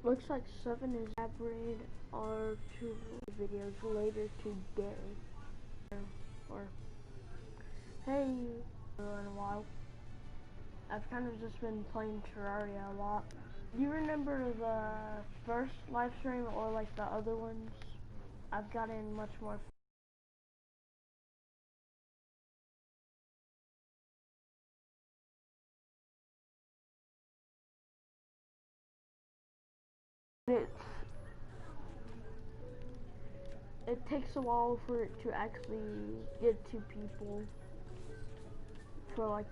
Looks like 7 is average our 2 videos later today. Or, hey, in a while. I've kind of just been playing Terraria a lot. Do you remember the first live stream or like the other ones? I've gotten much more. It takes a while for it to actually get to people. For like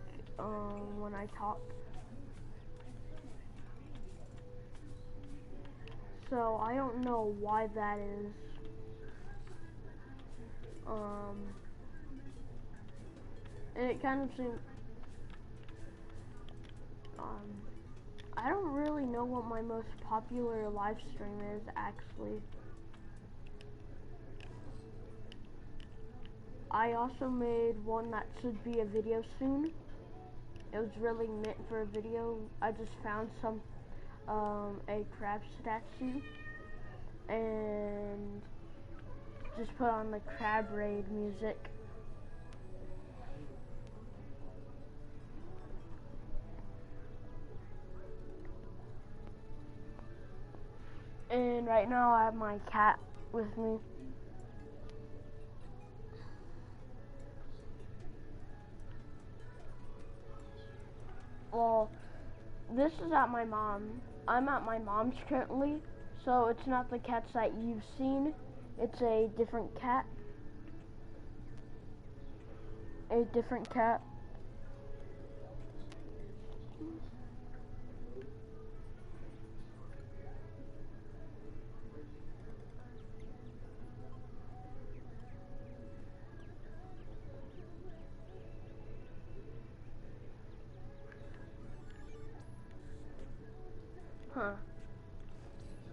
when I talk. So I don't know why that is. And it kind of seems I don't really know what my most popular live stream is actually. I also made one that should be a video soon. It was really meant for a video. I just found a crab statue and just put on the crab raid music. And right now I have my cat with me. Well, this is at my mom. I'm at my mom's currently, so it's not the cats that you've seen. It's a different cat. A different cat. Huh.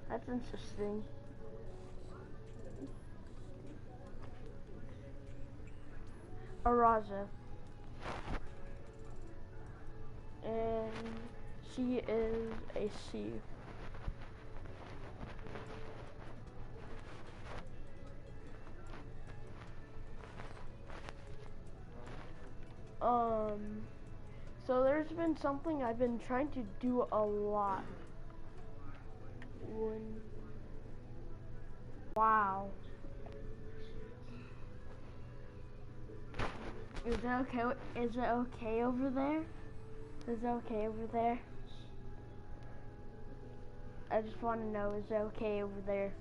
That's interesting. Araza. And she is a C. So there's been something I've been trying to do a lot. Wow. Is it okay? Is it okay over there? Is it okay over there? I just want to know, is it okay over there?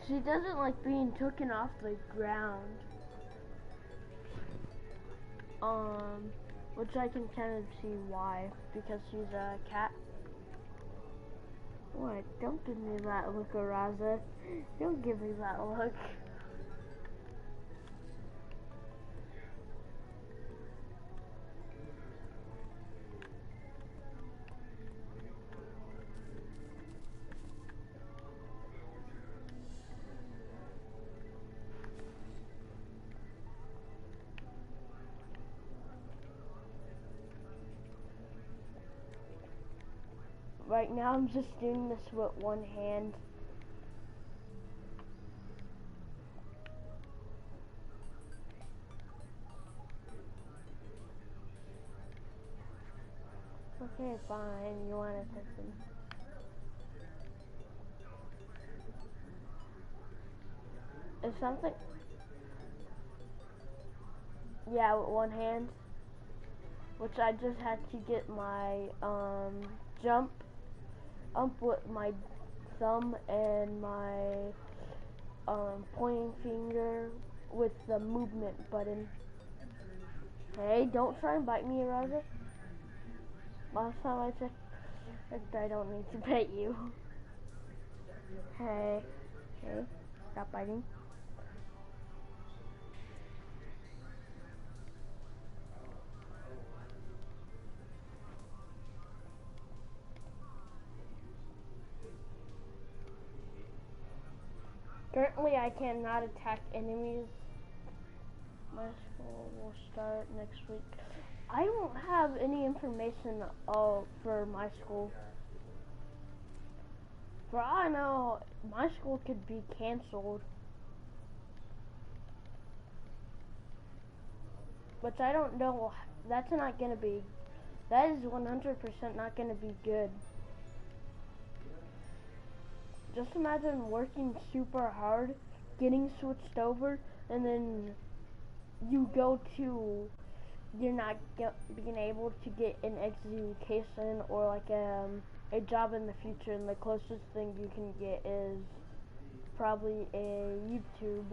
She doesn't like being taken off the ground. Which I can kind of see why, because she's a cat. What? Don't give me that look, Araza. Don't give me that look. Right now I'm just doing this with one hand. Okay, fine. You want to touch him? Is something? Yeah, with one hand. Which I just had to get my jump up with my thumb and my pointing finger with the movement button. Hey, don't try and bite me, Araza. Last time I checked, I don't need to bite you. Hey, stop biting. Apparently I cannot attack enemies. My school will start next week. I don't have any information for my school. For all I know, my school could be canceled. Which I don't know, that's not gonna be, that is 100% not gonna be good. Just imagine working super hard, getting switched over, and then you go to, you're not being able to get an education or like a job in the future, and the closest thing you can get is probably a YouTube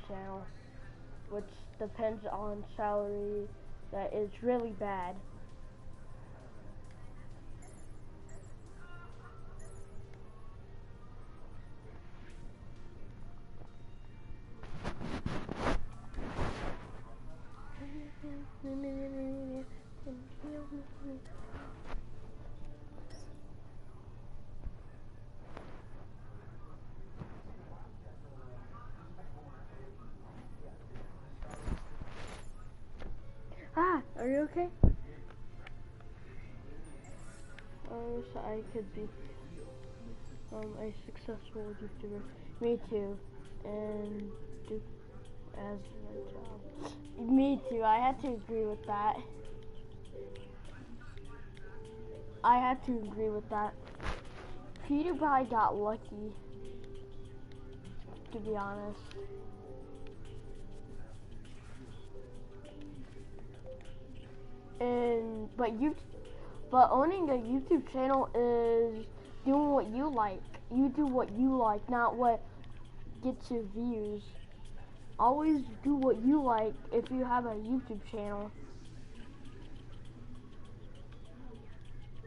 channel, which depends on salary that is really bad. Ah, are you okay? I wish I could be a successful YouTuber. Me too. And do as my job. Me too. I had to agree with that. I had to agree with that. PewDiePie got lucky, to be honest. But owning a YouTube channel is doing what you like. You do what you like, not what gets you views. Always do what you like if you have a YouTube channel.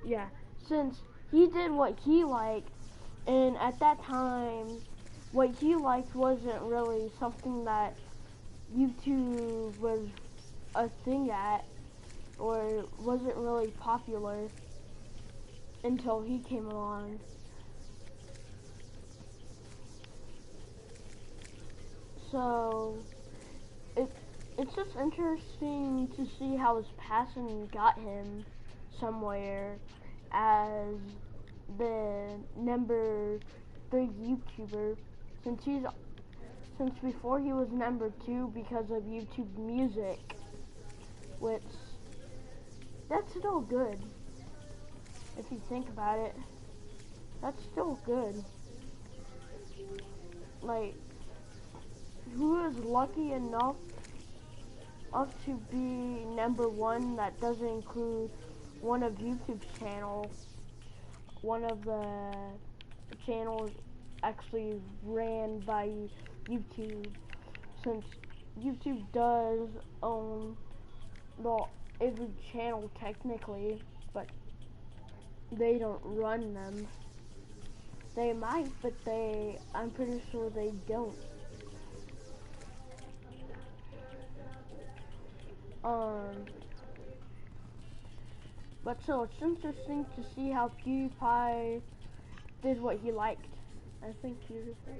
Yeah, since he did what he liked, and at that time, what he liked wasn't really something that YouTube was a thing at, or wasn't really popular until he came along. So it's just interesting to see how his passion got him somewhere as the number 3 YouTuber, since before he was number 2 because of YouTube Music, which that's still good. If you think about it, that's still good. Like, who is lucky enough to be number 1 that doesn't include one of YouTube's channels? One of the channels actually ran by YouTube, since YouTube does own every channel technically, but they don't run them. They might, but I'm pretty sure they don't. But so it's interesting to see how PewDiePie did what he liked. I think PewDiePie.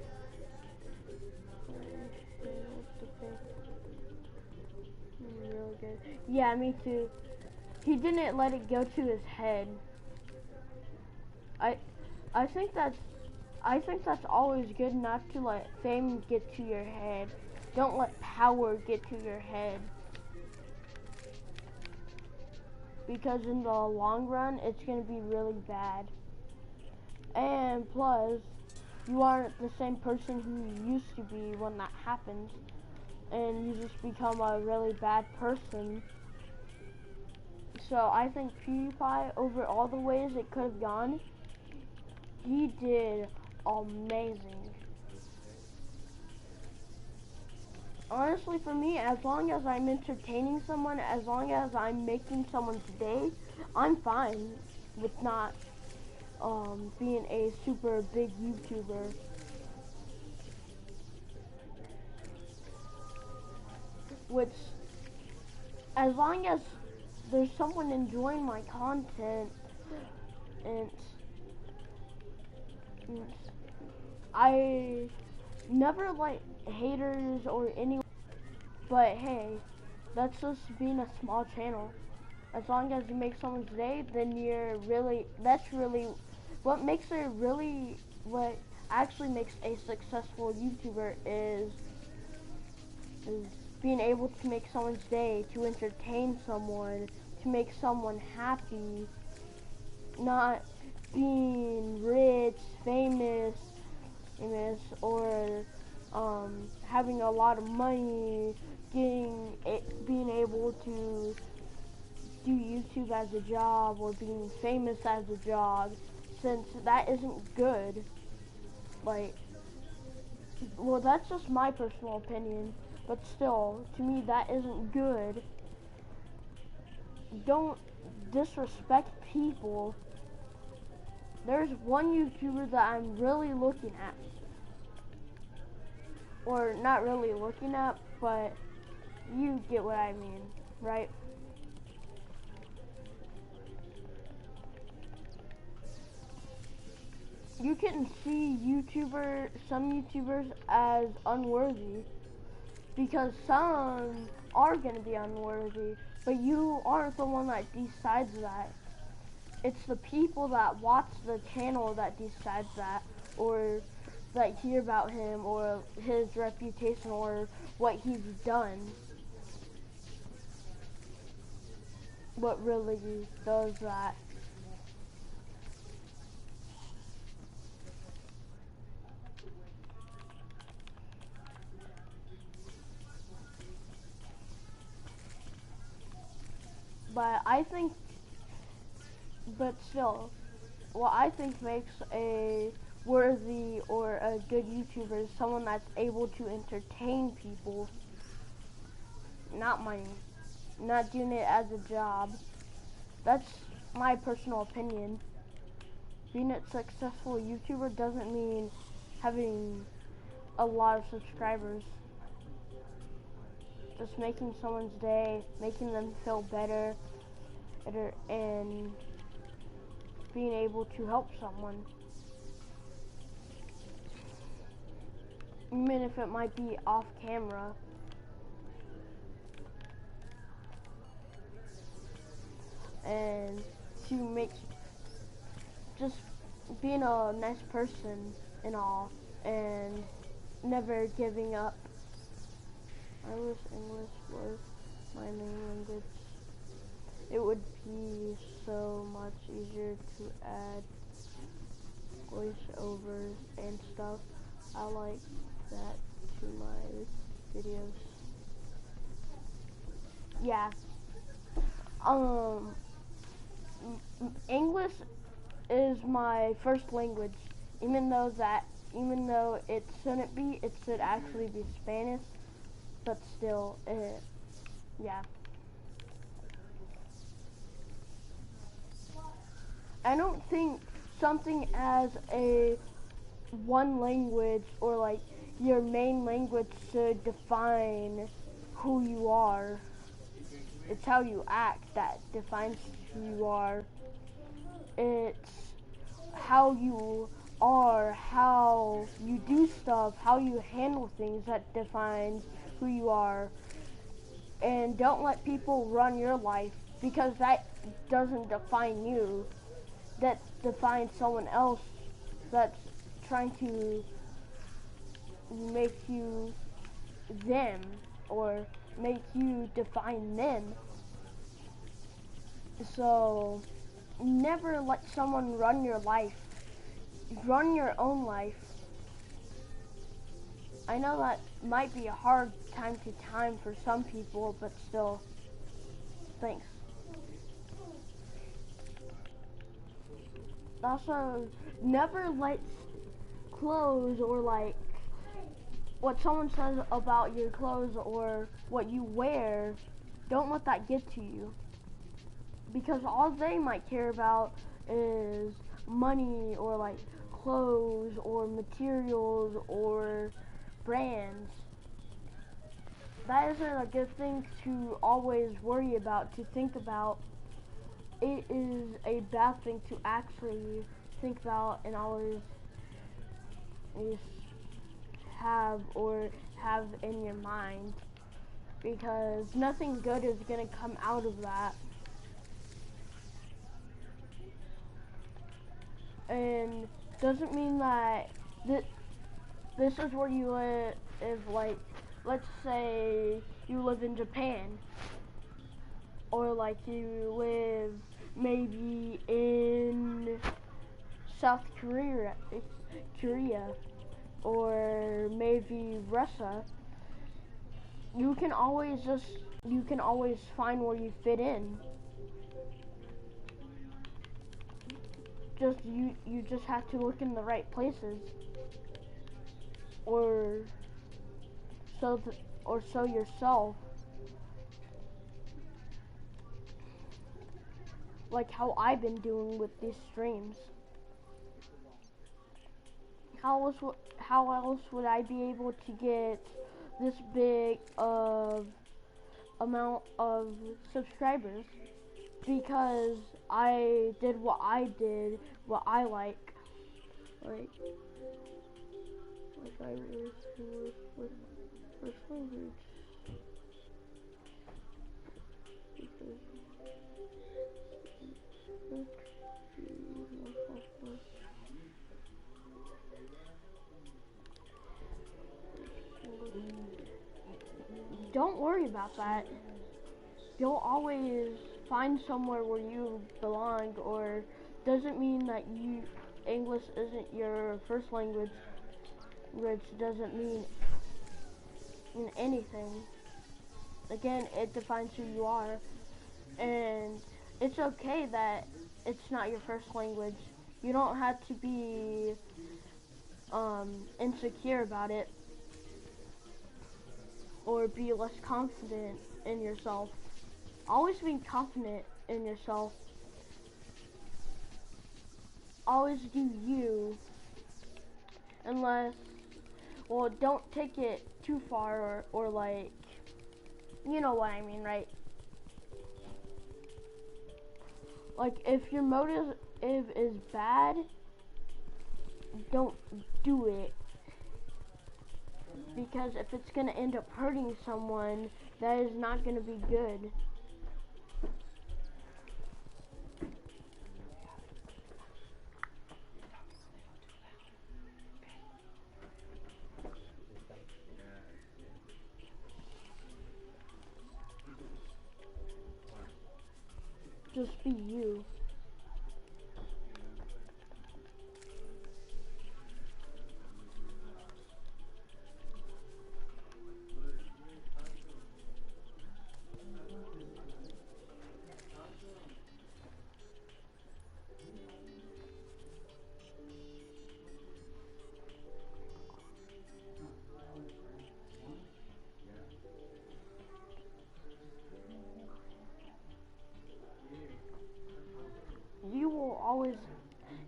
Really good. Yeah, me too. He didn't let it go to his head. I think that's always good, not to let fame get to your head. Don't let power get to your head. Because in the long run, it's going to be really bad. And plus, you aren't the same person who you used to be when that happens. And you just become a really bad person. So I think PewDiePie, over all the ways it could have gone, he did amazing. Honestly, for me, as long as I'm entertaining someone, as long as I'm making someone's day, I'm fine with not being a super big YouTuber. Which, as long as there's someone enjoying my content, and never like haters or anyone. But hey, that's just being a small channel. As long as you make someone's day, then that's really what makes it really, what actually makes a successful YouTuber is being able to make someone's day, to entertain someone, to make someone happy, not being rich, famous, or having a lot of money, being able to do YouTube as a job or being famous as a job, since that isn't good. Like, well, that's just my personal opinion, but still, to me, that isn't good. Don't disrespect people. There's one YouTuber that I'm really looking at, or not really looking at, but you get what I mean, right? You can see some YouTubers as unworthy, because some are going to be unworthy, but you aren't the one that decides that. It's the people that watch the channel that decides that, or that hear about him, or his reputation, or what he's done. What really does that. But still, what I think makes a worthy or a good YouTuber is someone that's able to entertain people, not money, not doing it as a job. That's my personal opinion. Being a successful YouTuber doesn't mean having a lot of subscribers. Just making someone's day, making them feel better, and being able to help someone. Even if it might be off camera. And to make, just being a nice person and all, and never giving up. I wish English was my main language. It would be so much easier to add voiceovers and stuff. I like that to my videos. Yeah. English is my first language. Even though it shouldn't be, it should actually be Spanish. But still, yeah. I don't think something as a one language or like your main language should define who you are. It's how you act that defines who you are. It's how you are, how you do stuff, how you handle things that defines who you are. And don't let people run your life, because that doesn't define you. That defines someone else that's trying to make you them, or make you define them. So never let someone run your life. Run your own life. I know that might be a hard time to time for some people, but still, thanks. Also, never let clothes or like what someone says about your clothes or what you wear, don't let that get to you. Because all they might care about is money or like clothes or materials or brands. That isn't a good thing to always worry about, to think about. It is a bad thing to actually think about and always have or have in your mind, because nothing good is gonna come out of that. And doesn't mean that this is where you live. Like, let's say you live in Japan, or like you live maybe in South Korea, or maybe Russia. You can always find where you fit in. You just have to look in the right places, or so yourself. Like how I've been doing with these streams. How else would I be able to get this big of amount of subscribers? Because I did what I did, what I like I was with first language. Don't worry about that. You'll always find somewhere where you belong, or doesn't mean that English isn't your first language, which doesn't mean anything. Again, it defines who you are, and it's okay that it's not your first language. You don't have to be insecure about it, or be less confident in yourself. Always be confident in yourself. Always do you, unless, well, don't take it too far, or like, you know what I mean, right? Like, if your motive is bad, don't do it. Because if it's gonna end up hurting someone, that is not gonna be good. Just be you. You will always,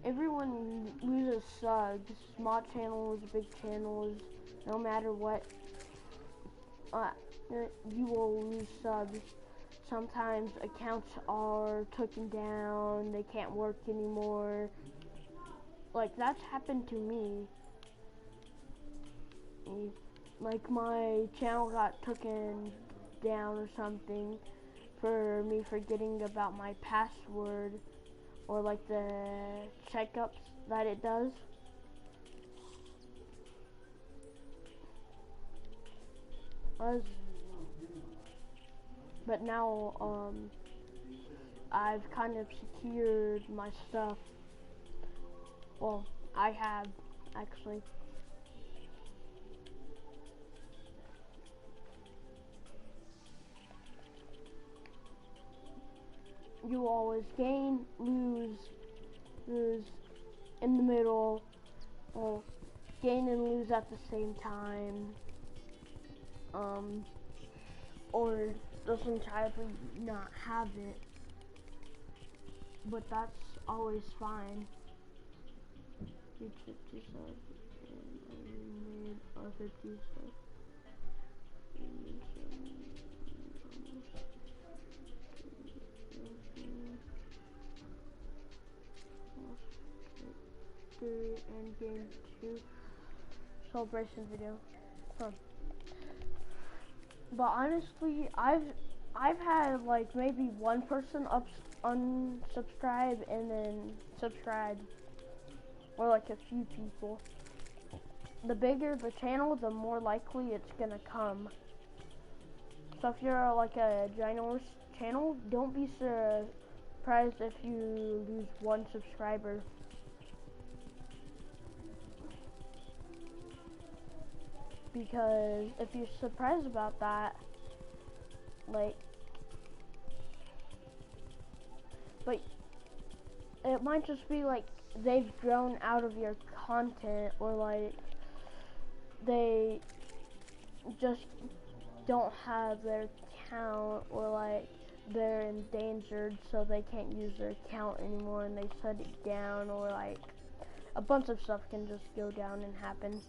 everyone loses subs, small channels, big channels, no matter what, you will lose subs. Sometimes accounts are taken down, they can't work anymore. Like, that's happened to me. Like, my channel got taken down or something for me forgetting about my password, or like the checkups that it does. But now I've kind of secured my stuff. Well, I have, actually. You always gain, lose in the middle, or gain and lose at the same time, or just entirely not have it, but that's always fine. You took yourself and I made other stuff. And game 2 celebration video. Huh. But honestly, I've had like maybe one person unsubscribe and then subscribe, or like a few people. The bigger the channel, the more likely it's gonna come. So if you're like a ginormous channel, don't be surprised if you lose one subscriber. Because if you're surprised about that, like, but it might just be like they've grown out of your content, or like they just don't have their account, or like they're endangered so they can't use their account anymore and they shut it down, or like a bunch of stuff can just go down and happen.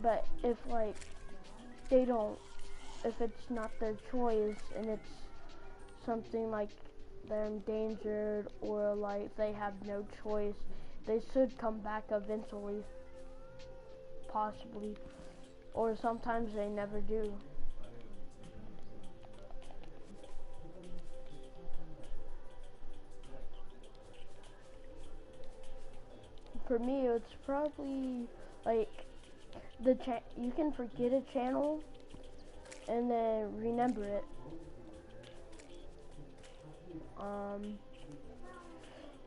But if like they don't, if it's not their choice and it's something like they're endangered, or like they have no choice, they should come back eventually, possibly, or sometimes they never do. For me, it's probably like you can forget a channel and then remember it.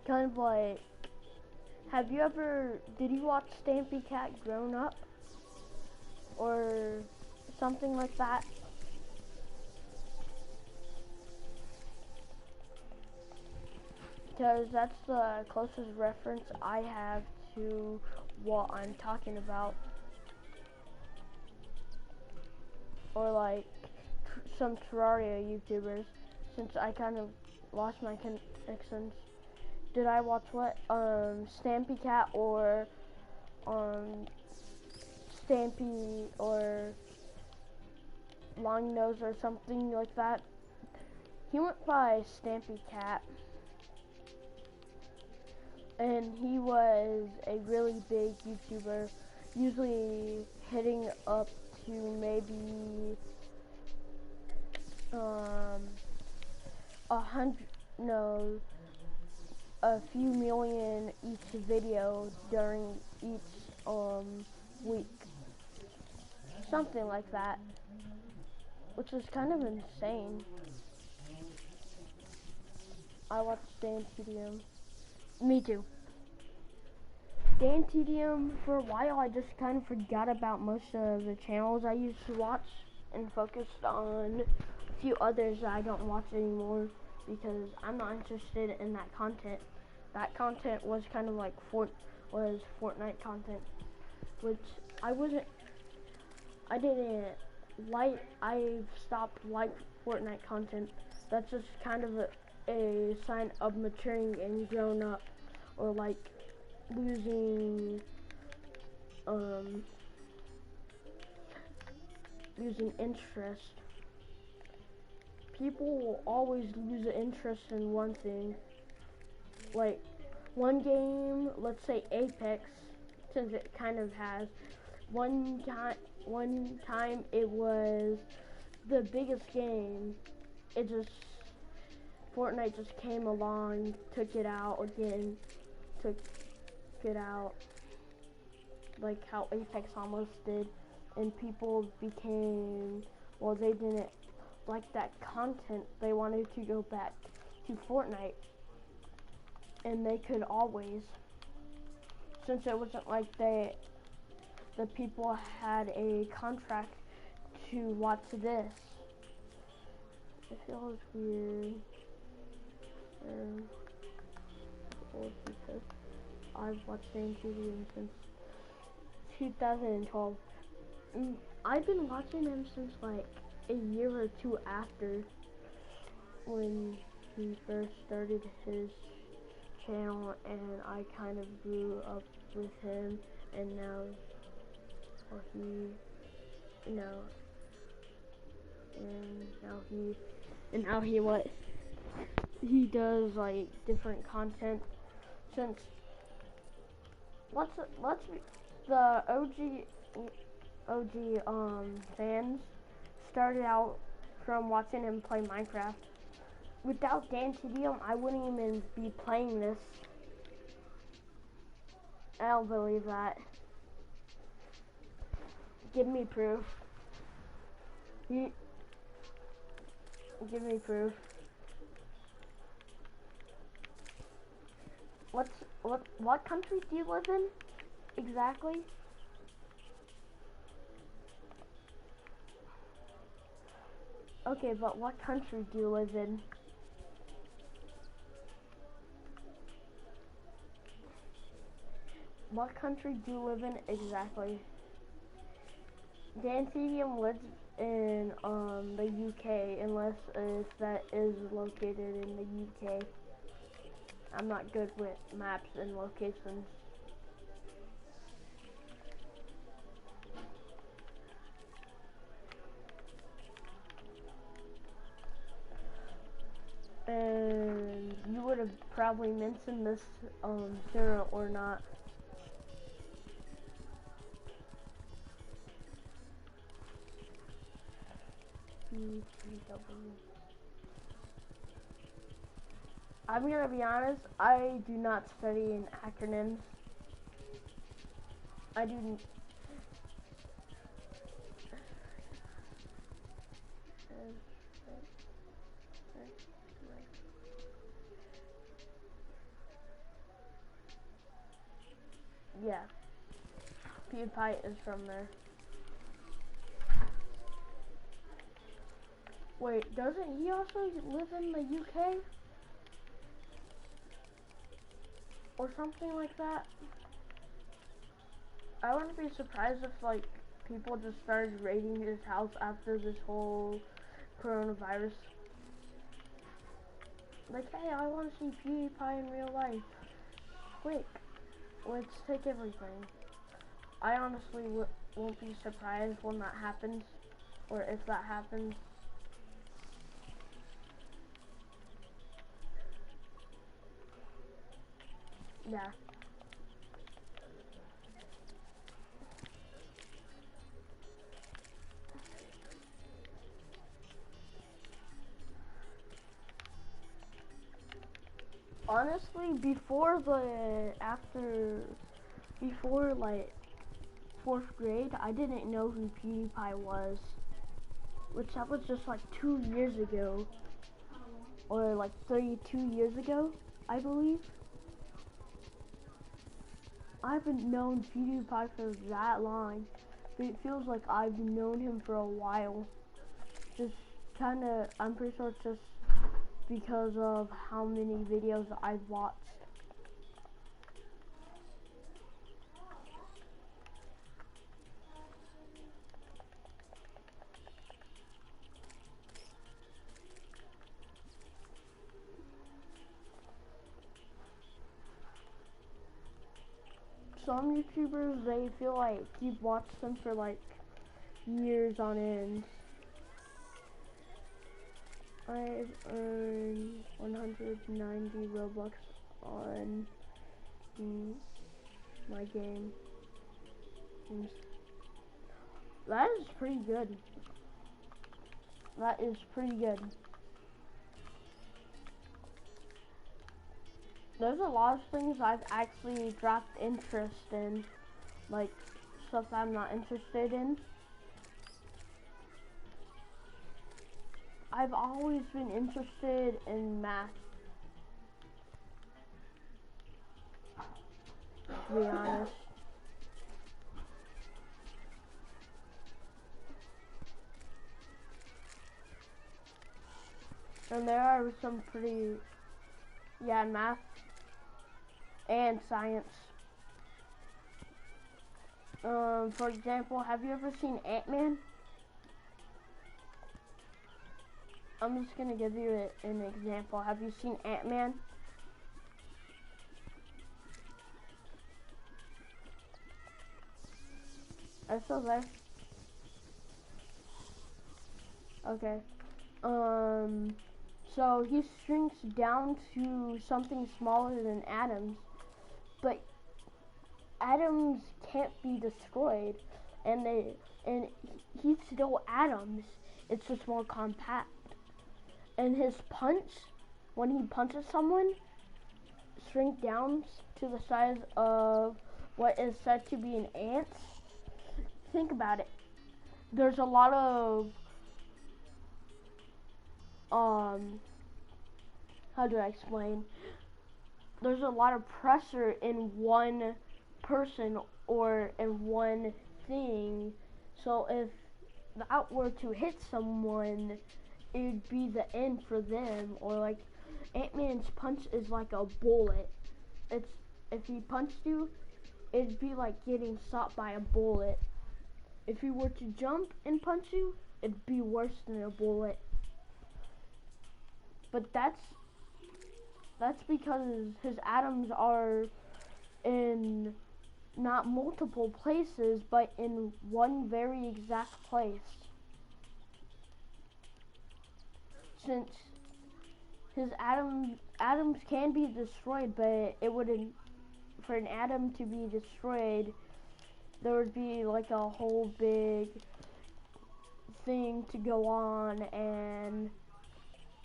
Kind of like, did you watch Stampy Cat Grown Up? Or something like that? Because that's the closest reference I have to what I'm talking about. Or like some Terraria YouTubers, since I kind of lost my connections. Did I watch what? Stampy Cat, or Stampy, or Long Nose, or something like that. He went by Stampy Cat, and he was a really big YouTuber, usually hitting up to maybe a few million each video during each week, something like that, which is kind of insane. I watched Dan TDM. Me too. Dan TDM, for a while I just kind of forgot about most of the channels I used to watch and focused on a few others that I don't watch anymore because I'm not interested in that content. That content was kind of like Fortnite content, which I've stopped Fortnite content. That's just kind of a sign of maturing and grown up, or like losing interest. People will always lose interest in one thing. Like one game, let's say Apex, since it kind of has, one time it was the biggest game. Fortnite just came along, took it out again, like how Apex almost did, and people became, well, they didn't like that content, they wanted to go back to Fortnite, and they could always, since it wasn't like the people had a contract to watch this. It feels weird. Because I've watched AntMan since 2012. I've been watching him since like a year or two after when he first started his channel, and I kind of grew up with him, and now he and how he does like different content. Since the OG fans started out from watching him play Minecraft. Without Dan TDM, I wouldn't even be playing this. I don't believe that. Give me proof. Give me proof. What country do you live in exactly? Okay, but what country do you live in? What country do you live in exactly? Dan TDM lives in the UK, unless if that is located in the UK. I'm not good with maps and locations. And you would have probably mentioned this sooner or not. I'm gonna be honest, I do not study in acronyms. I do. Yeah, PewDiePie is from there. Wait, doesn't he also live in the UK? Or something like that? I wouldn't be surprised if like people just started raiding his house after this whole coronavirus. Like, hey, I want to see PewDiePie in real life. Quick, let's take everything. I honestly won't be surprised when that happens, or if that happens. Yeah. Honestly, before like 4th grade, I didn't know who PewDiePie was, which that was just like 2 years ago, or like 32 years ago, I believe. I haven't known PewDiePie for that long, but it feels like I've known him for a while. Just kinda, I'm pretty sure it's just because of how many videos I've watched. Some YouTubers, they feel like you've watched them for like years on end. I've earned 190 Robux on my game. That is pretty good. That is pretty good. There's a lot of things I've actually dropped interest in, like stuff I'm not interested in. I've always been interested in math, to be honest. And there are some pretty, yeah, math and science. For example, have you ever seen AntMan? I'm just gonna give you an example. Have you seen AntMan? Are you still there? Okay. So he shrinks down to something smaller than atoms, but atoms can't be destroyed, and he's still atoms. It's just more compact. And his punch, when he punches someone, shrink down to the size of what is said to be an ant. Think about it. There's a lot of how do I explain? There's a lot of pressure in one person or in one thing. So if that were to hit someone, it'd be the end for them. Or like Ant-Man's punch is like a bullet. It's if he punched you, it'd be like getting shot by a bullet. If he were to jump and punch you, it'd be worse than a bullet. But that's because his atoms are in not multiple places, but in one very exact place. Since his atoms can be destroyed, but it wouldn't. For an atom to be destroyed, there would be like a whole big thing to go on, and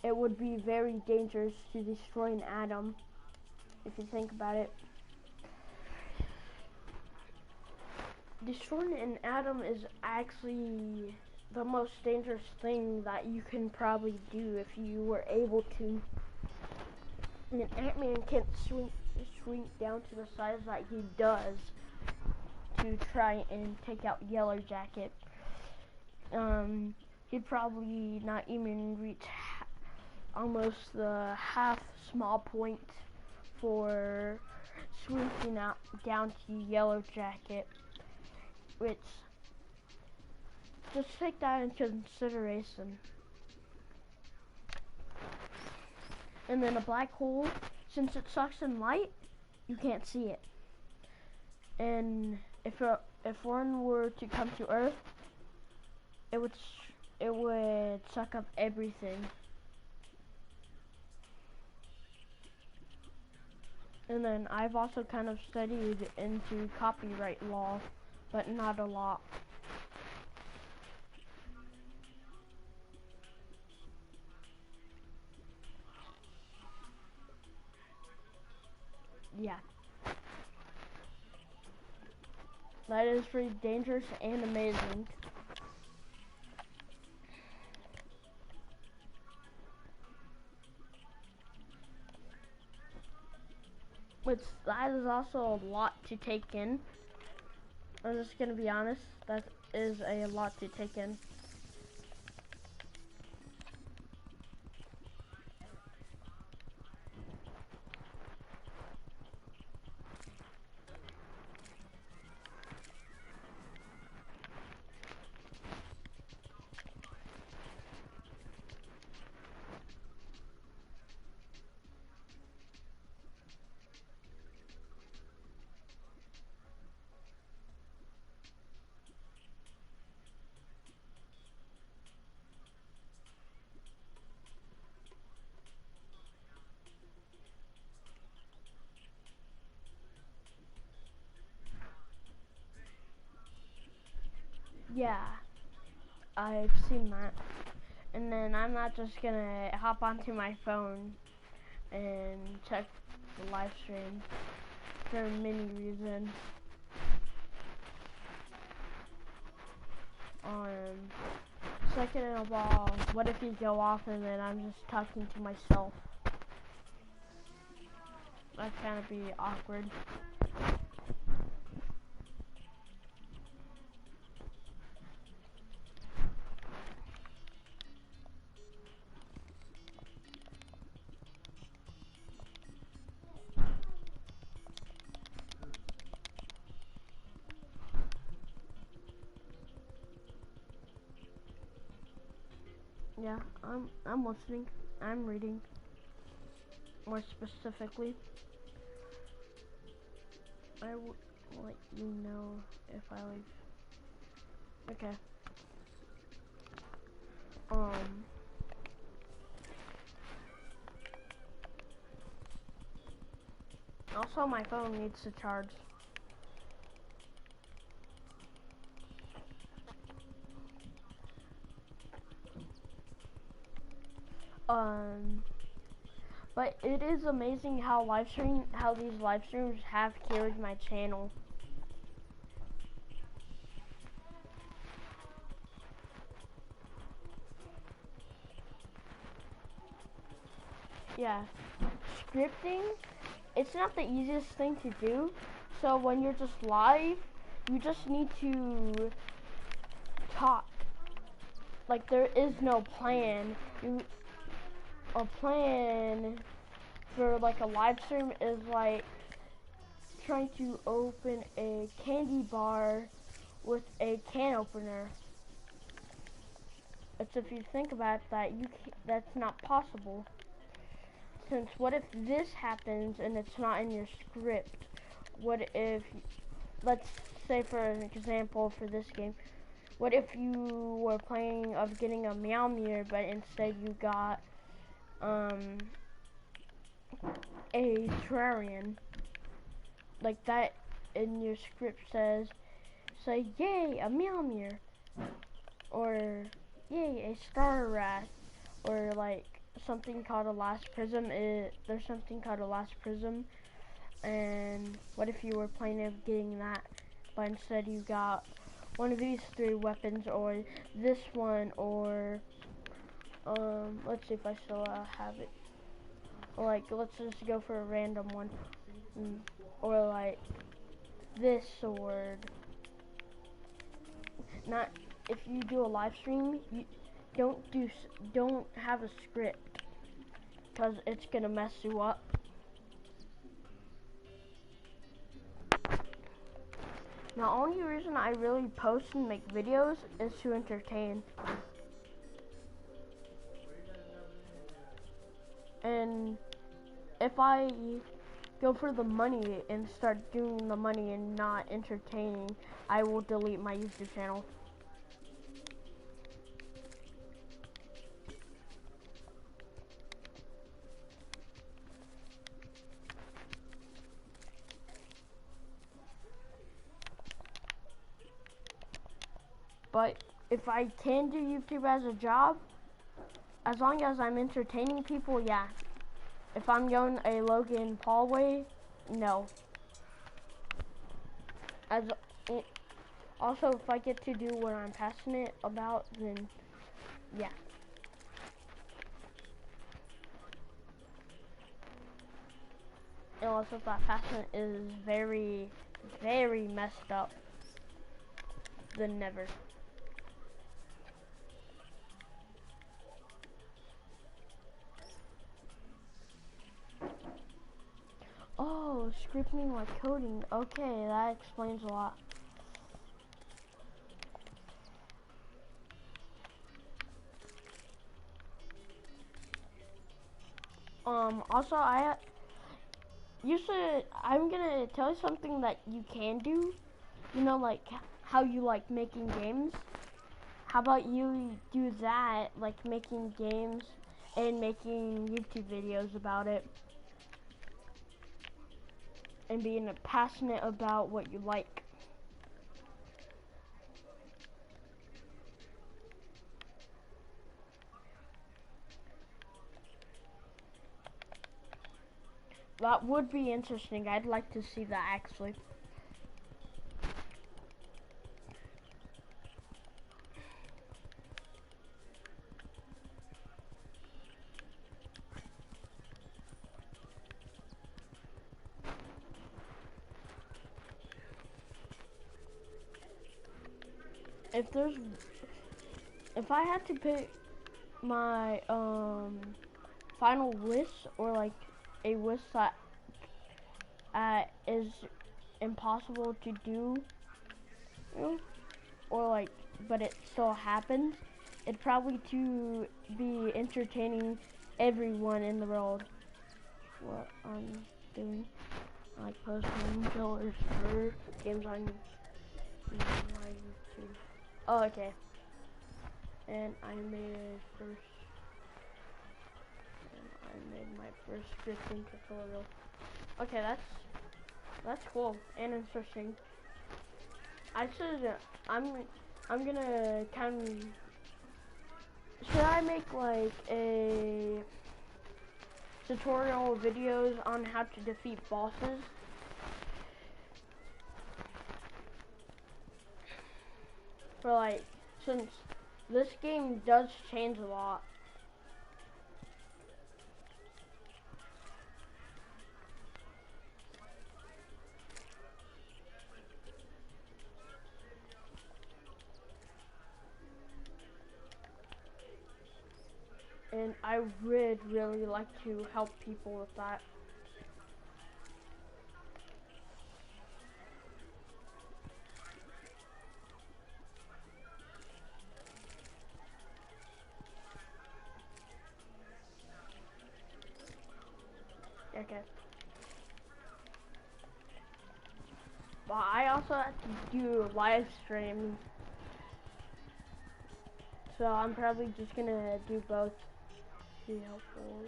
it would be very dangerous to destroy an atom, if you think about it. Destroying an atom is actually the most dangerous thing that you can probably do if you were able to. And Ant-Man can't shrink down to the size that he does to try and take out Yellow Jacket. He'd probably not even reach almost the half small point for shrinking out down to Yellow Jacket, which, just take that in consideration. And then a black hole, since it sucks in light, you can't see it. And if one were to come to Earth, it would suck up everything. And then I've also kind of studied into copyright law, but not a lot. Yeah. That is pretty dangerous and amazing. Which, that is also a lot to take in. I'm just gonna be honest, that is a lot to take in. Yeah, I've seen that. And then I'm not just gonna hop onto my phone and check the live stream for many reasons. Second of all, what if you go off and then I'm just talking to myself? That'd kind of be awkward. Yeah, I'm listening. I'm reading. More specifically, I will let you know if I leave. Okay. Also, my phone needs to charge. But it is amazing how these live streams have carried my channel. Yeah, scripting, it's not the easiest thing to do. So when you're just live, you just need to talk. Like, there is no plan. A plan for like a live stream is like trying to open a candy bar with a can opener. It's, if you think about that, that's not possible. Since what if this happens and it's not in your script? What if, let's say for an example for this game, what if you were planning of getting a meow mirror, but instead you got a Terrarian? Like that in your script says, say, yay, a meow mirror, or yay, a star rat, or like something called a last prism. There's something called a last prism, and what if you were planning of getting that, but instead you got one of these 3 weapons, or this one, or let's see if I still have it. Like, let's just go for a random one, or like this sword. Not if you do a live stream, you don't have a script, because it's gonna mess you up. The only reason I really post and make videos is to entertain. And if I go for the money and start doing the money and not entertaining, I will delete my YouTube channel. But if I can do YouTube as a job, as long as I'm entertaining people, yeah. If I'm going a Logan Paul way, no. Also, if I get to do what I'm passionate about, then yeah. And also, if that passion is very, very messed up, then never. Oh, scripting like coding. Okay, that explains a lot. Also, I'm gonna tell you something that you can do. You know, like how you like making games. How about you do that, like making games and making YouTube videos about it, and being passionate about what you like. That would be interesting. I'd like to see that actually. If I had to pick my final wish, or like a wish that is impossible to do, you know, or like, but it still happens, it'd probably to be entertaining everyone in the world. What I'm doing, like posting trailers for games on my YouTube. Oh, okay. And I made my first scripting tutorial. Okay, that's cool and interesting. I should. I'm gonna should I make like a tutorial videos on how to defeat bosses? For like, since this game does change a lot. And I would really like to help people with that. Okay. But I also have to do live streams. So I'm probably just gonna do both. Be helpful.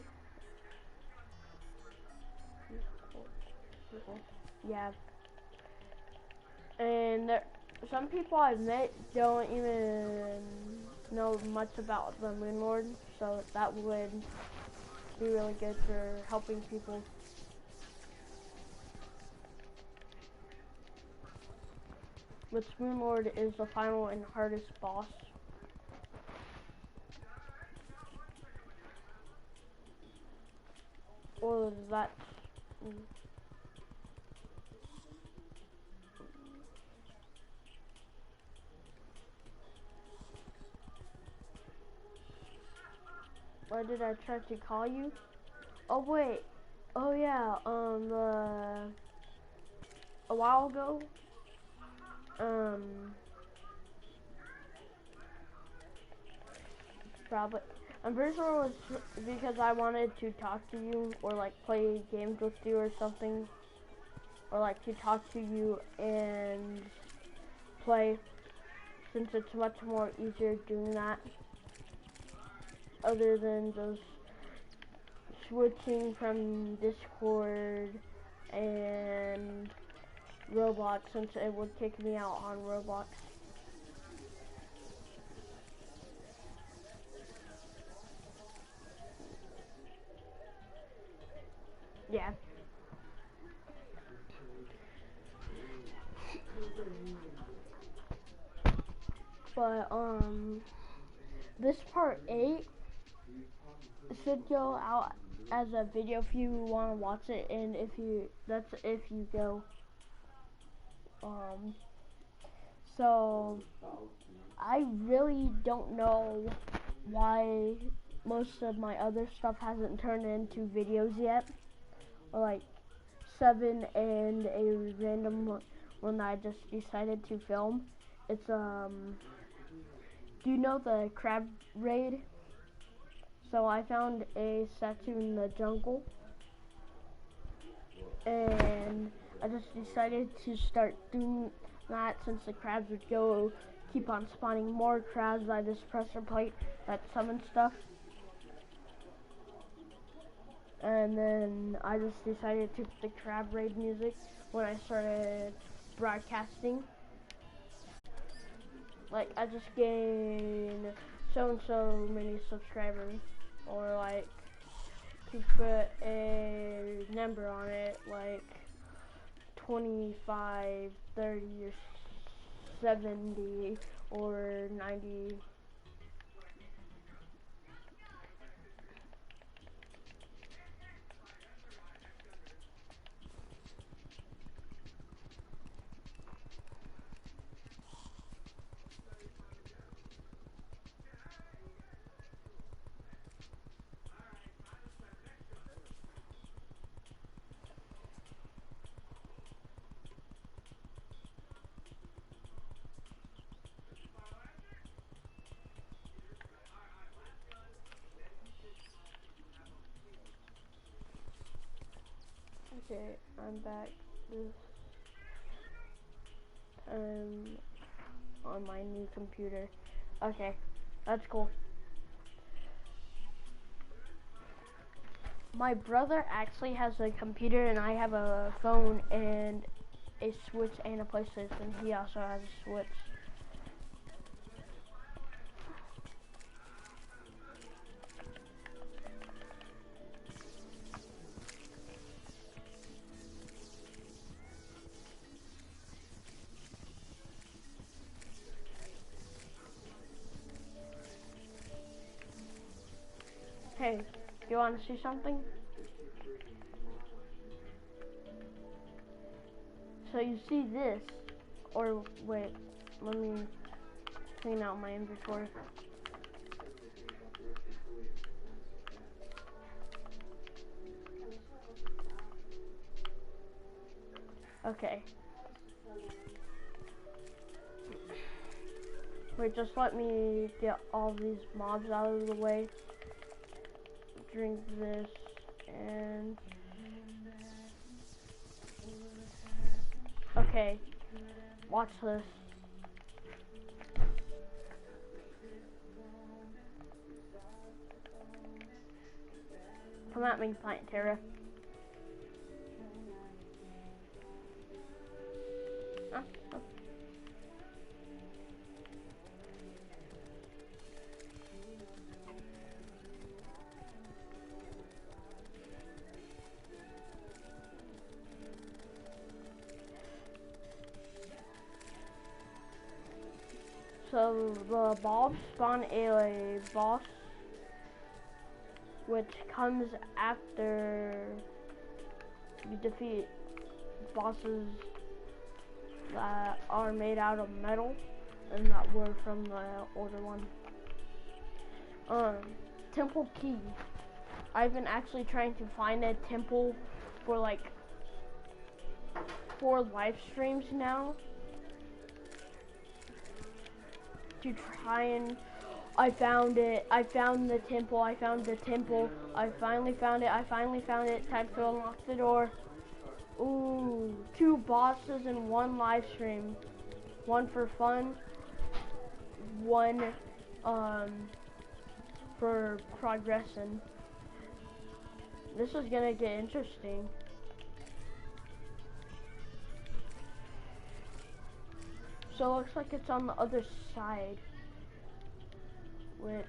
Yeah. And some people I've met don't even know much about the Moonlord, so that would be really good for helping people. But Spoonboard is the final and hardest boss. Or that. Why did I try to call you? Oh wait. Oh yeah. A while ago. Probably. I'm pretty sure it was because I wanted to talk to you or like play games with you or something. Or like to talk to you and play, since it's much more easier doing that. Other than just switching from Discord and Roblox, since it would kick me out on Roblox. Yeah. But this part 8 should go out as a video if you want to watch it, and if you go. So I really don't know why most of my other stuff hasn't turned into videos yet, or like 7 and a random one that I just decided to film. It's do you know the crab raid? So I found a statue in the jungle, and I just decided to start doing that since the crabs would keep on spawning more crabs by this pressure plate that summons stuff. And then I just decided to put the crab raid music when I started broadcasting. Like, I just gained so and so many subscribers, or like to put a number on it, like 25, 30, or 70, or 90. Okay, I'm back this time on my new computer. Okay, that's cool. My brother actually has a computer and I have a phone and a Switch and a PlayStation. He also has a Switch. Hey, do you want to see something? So you see this, or wait, let me clean out my inventory. Okay. Wait, just let me get all these mobs out of the way. Drink this and okay, watch this. Come at me, Plant Terra. So the mobs spawn a boss, which comes after you defeat bosses that are made out of metal and that were from the older one. Temple key. I've been actually trying to find a temple for like 4 live streams now. To try and I found it. I found the temple. I found the temple. I finally found it. I finally found it. Time to unlock the door. Ooh, 2 bosses in 1 live stream. 1 for fun. 1 for progressing. This is gonna get interesting. So it looks like it's on the other side, which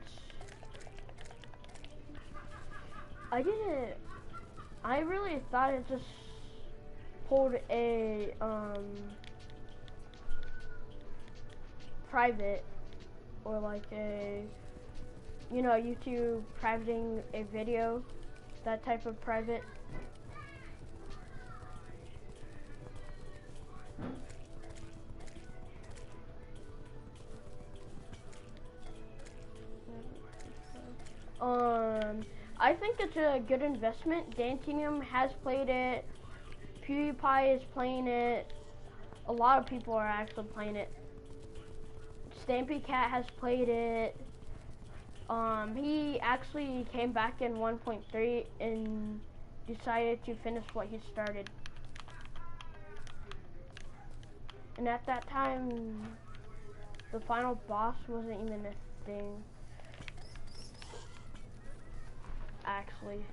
I really thought it just pulled a private, or like a, you know, YouTube privating a video, that type of private. I think it's a good investment. Dantinium has played it. PewDiePie is playing it. A lot of people are actually playing it. Stampy Cat has played it. He actually came back in 1.3 and decided to finish what he started. And at that time, the final boss wasn't even a thing. Actually,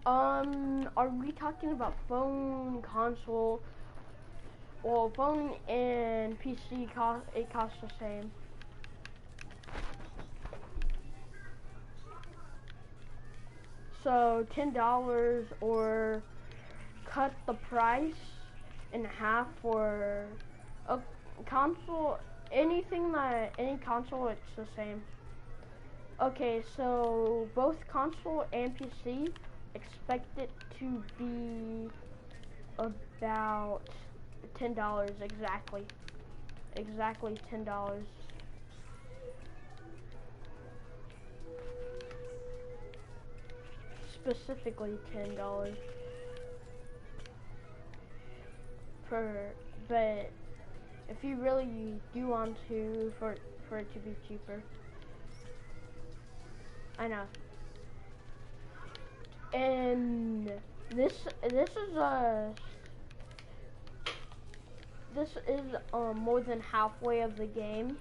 are we talking about phone, console? Well, phone and PC cost the same. So $10, or cut the price in half for a console. Any console, it's the same. Okay, so both console and PC, expect it to be about $10 exactly. Exactly $10. Specifically $10 but if you really do want to, for it to be cheaper. I know. And this is more than halfway of the game.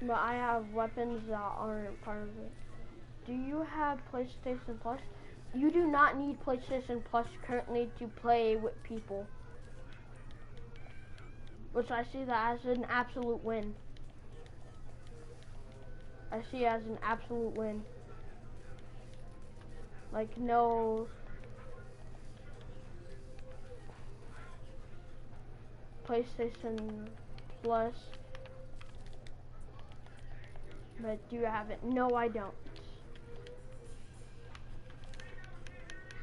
But I have weapons that aren't part of it. Do you have PlayStation Plus? You do not need PlayStation Plus currently to play with people. Which I see that as an absolute win. I see it as an absolute win. Like, no PlayStation Plus. But do you have it? No, I don't.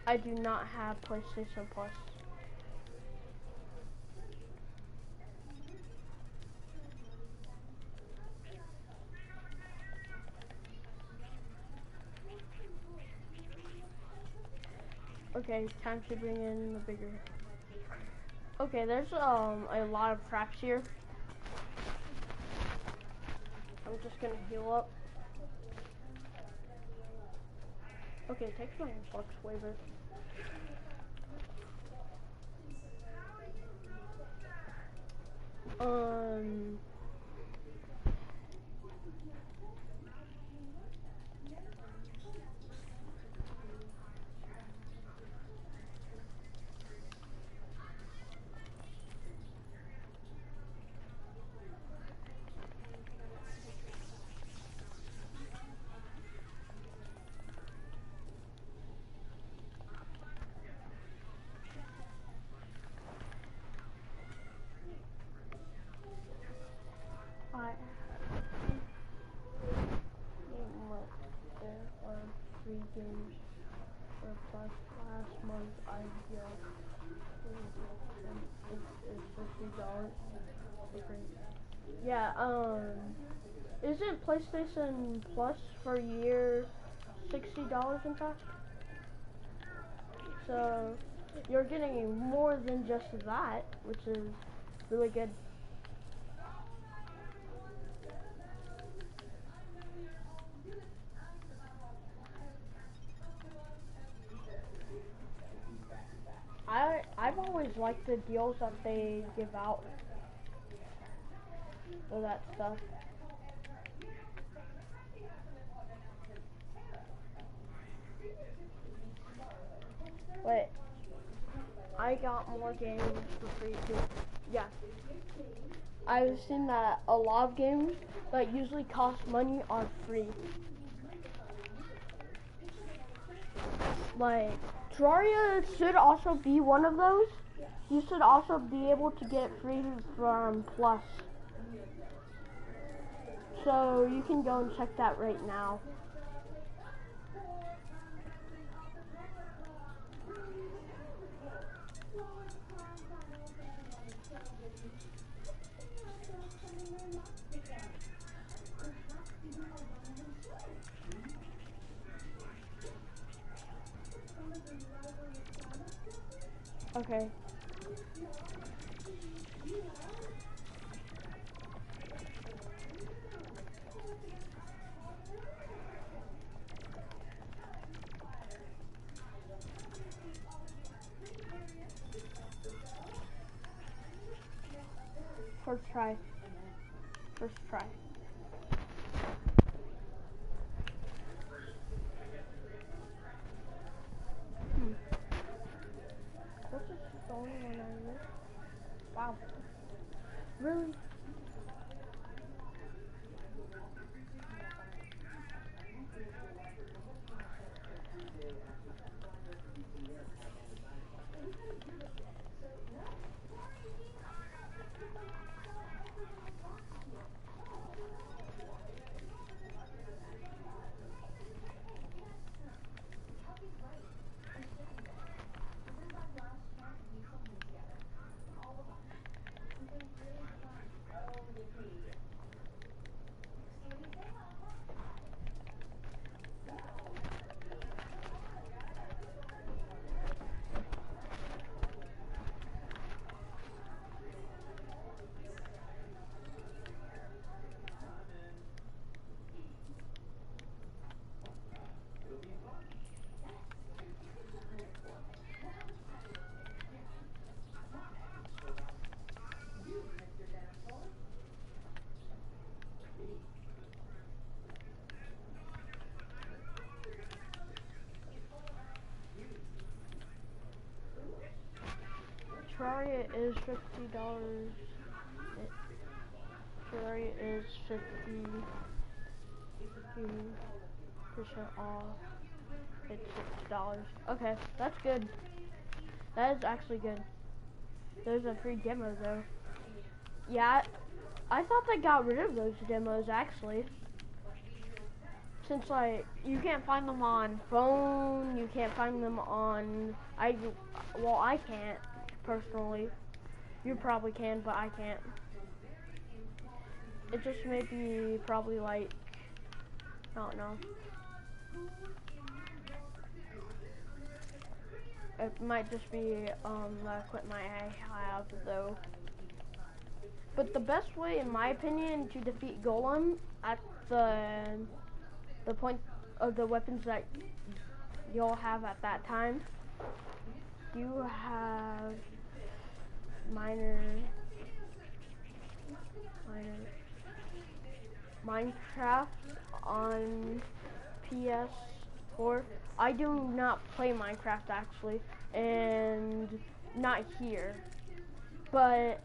I do not have PlayStation Plus. Okay, time to bring in the bigger. Okay, there's a lot of traps here. I'm just gonna heal up. Okay, take my box waiver. There are 3 games for plus last month. I guess it's $50. Okay. Yeah. Isn't PlayStation Plus for a year $60 in fact? So you're getting more than just that, which is really good. I've always liked the deals that they give out for that stuff. Wait, I got more games for free too. Yeah. I've seen that a lot of games that usually cost money are free. Like, Terraria should also be one of those. You should also be able to get free from Plus. So you can go and check that right now. Okay. First try. First try. What's this phone when I live? Wow. Really? Terraria is $50. Terraria is 50% off. It's $6. Okay, that's good. That is actually good. There's a free demo though. Yeah, I thought they got rid of those demos actually. Since like you can't find them on phone, you can't find them on I can't personally. You probably can, but I can't. It just may be probably like I don't know. It might just be the equipment I have though. But the best way, in my opinion, to defeat Golem at the point of the weapons that you'll have at that time, you have Minecraft on PS4. I do not play Minecraft actually, and not here, but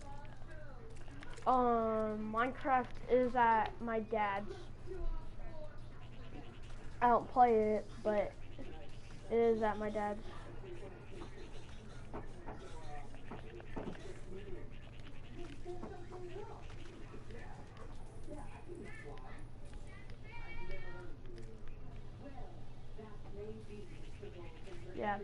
Minecraft is at my dad's. I don't play it, but it is at my dad's. Yeah.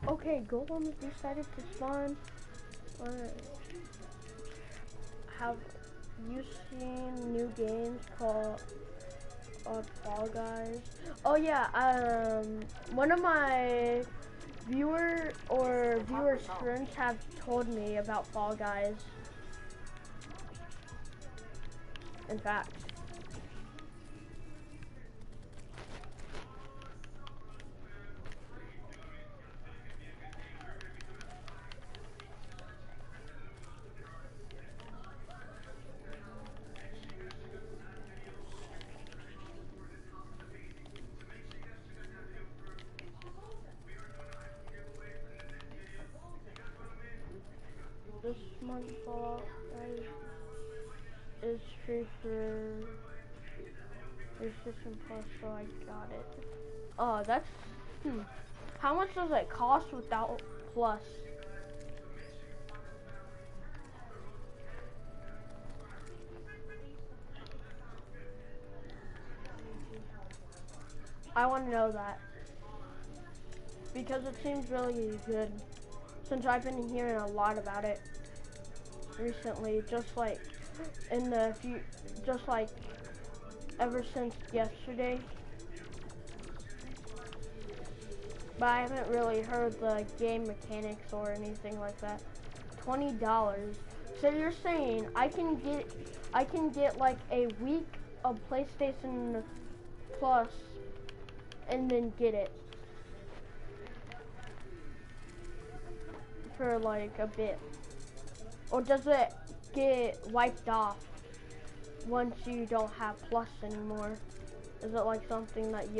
Okay, Golem decided to spawn. Have you seen new games called Fall Guys? Oh yeah, one of my viewers friends have told me about Fall Guys. In fact. This month Fall Guys is free for PlayStation Plus, so I got it. Oh, that's How much does it cost without Plus? I want to know that because it seems really good. Since I've been hearing a lot about it recently, just like ever since yesterday. But I haven't really heard the game mechanics or anything like that. $20. So you're saying I can get like a week of PlayStation Plus and then get it for like a bit? Or does it get wiped off once you don't have Plus anymore? Is it like something that you